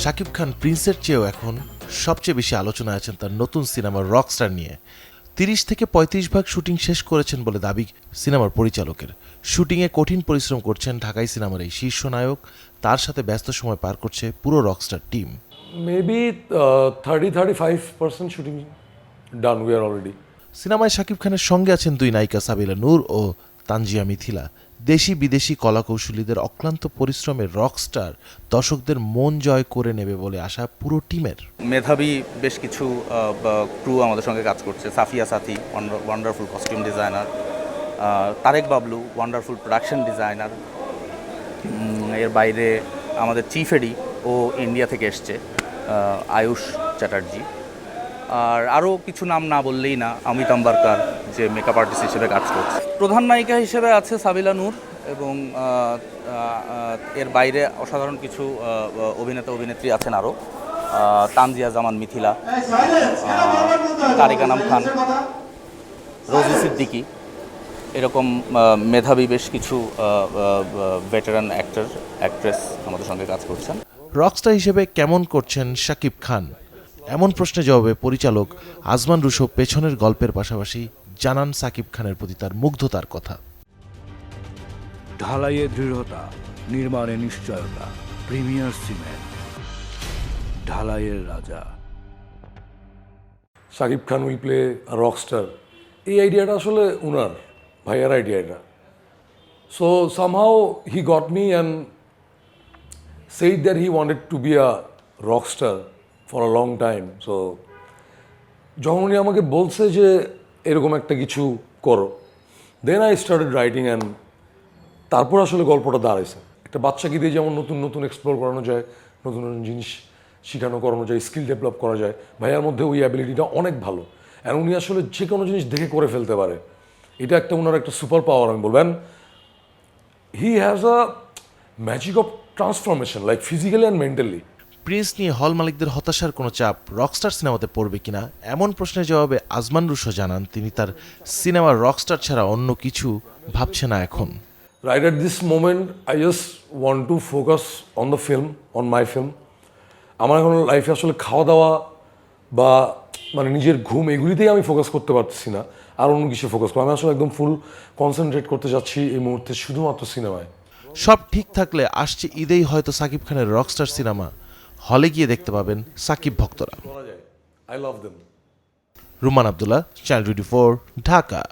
শাকিব খান প্রিন্সের চেয়েও এখন সবচেয়ে বেশি আলোচনায় আছেন তার নতুন সিনেমা রকস্টার নিয়ে। ৩০ থেকে ৩৫ ভাগ শুটিং শেষ করেছেন বলে দাবি সিনেমার পরিচালকের। শুটিংয়ে কঠিন পরিশ্রম করছেন ঢাকাই সিনেমার এই শীর্ষ নায়ক, তার সাথে ব্যস্ত সময় পার করছে পুরো Rockstar team. Maybe 30-35% shooting done. We are already. সিনেমায় শাকিব খানের সঙ্গে আছেন দুই নায়িকা সাবিলা নূর ও তানজিয়া মিথিলা। দেশি বিদেশি কলাকৌশলীদের অক্লান্ত পরিশ্রমের রকস্টার দর্শকদের মন জয় করে নেবে বলে আশা পুরো টিমের। মেধাবী বেশ কিছু ক্রু আমাদের সঙ্গে কাজ করছে। Safia Sathi wonderful costume designer, Tareq Bablu wonderful production designer. এর বাইরে আমাদের চিফ এডি ও ইন্ডিয়া থেকে এসছে, আয়ুষ চ্যাটার্জি। আর আরও কিছু নাম না বললেই না, অমিত আম্বারকার যে মেকআপ আর্টিস্ট হিসেবে কাজ করছে। প্রধান নায়িকা হিসেবে আছে সাবিলা নূর এবং এর বাইরে অসাধারণ কিছু অভিনেতা অভিনেত্রী আছেন আরও, তানজিয়া জামান মিথিলা, তারিক আনাম খান, রোজি সিদ্দিকী, এরকম মেধাবী বেশ কিছু ভেটারান অ্যাক্ট্রেস আমাদের সঙ্গে কাজ করছেন। রকস্টার হিসেবে কেমন করছেন শাকিব খান, এমন প্রশ্নের জবাবে পরিচালক আজমান রুশো পেছনের গল্পের পাশাপাশি জানান শাকিব খানের প্রতি তার মুগ্ধতার কথা। ঢালাইয়ে দৃঢ়তা, নির্মাণে নিশ্চয়তা, প্রিমিয়ার সিমেন্ট, ঢালাইয়ের রাজা। Shakib Khan we play Rockstar, এই আইডিয়াটা আসলে উনার ভাইয়ার আইডিয়া এটা। So somehow he got me and said that he wanted to be a rock star for a long time. So যখন উনি আমাকে বলছে যে এরকম একটা কিছু করো, then I started writing and তারপর আসলে গল্পটা দাঁড়াইছে। একটা বাচ্চাকে দিয়ে যেমন নতুন নতুন এক্সপ্লোর করানো যায়, নতুন নতুন জিনিস শেখানো করানো যায়, স্কিল ডেভেলপ করা যায়, ভাইয়ার মধ্যে ওই অ্যাবিলিটিটা অনেক ভালো। অ্যান্ড উনি আসলে যে কোনো জিনিস দেখে করে ফেলতে পারে, এটা একটা ওনার একটা সুপার পাওয়ার আমি বলবেন। He has a magic of transformation like physically and mentally. Prince নিয়ে হল মালিকদের হতাশার কোনো চাপ রকস্টার সিনেমাতে পড়বে কিনা এমন প্রশ্নের জবাবে আজমান রুশো জানান তিনি তার সিনেমার রকস্টার ছাড়া অন্য কিছু ভাবছে না এখন। Right at this moment, I just want to focus on the film, on my film. আমার এখন লাইফে আসলে খাওয়া দাওয়া বা মানে নিজের ঘুম এগুলিতেই আমি ফোকাস করতে পারতেছি না, আর অন্য কিছু ফোকাস করবো। আমি আসলে একদম ফুল কনসেন্ট্রেট করতে যাচ্ছি এই মুহূর্তে শুধুমাত্র সিনেমায়। সব ঠিক থাকলে আসছে ঈদেই হয়তো সাকিব খানের রকস্টার সিনেমা হলে গিয়ে দেখতে পাবেন সাকিব ভক্তরা। I love them. Ruman Abdullah, channel 24, Dhaka.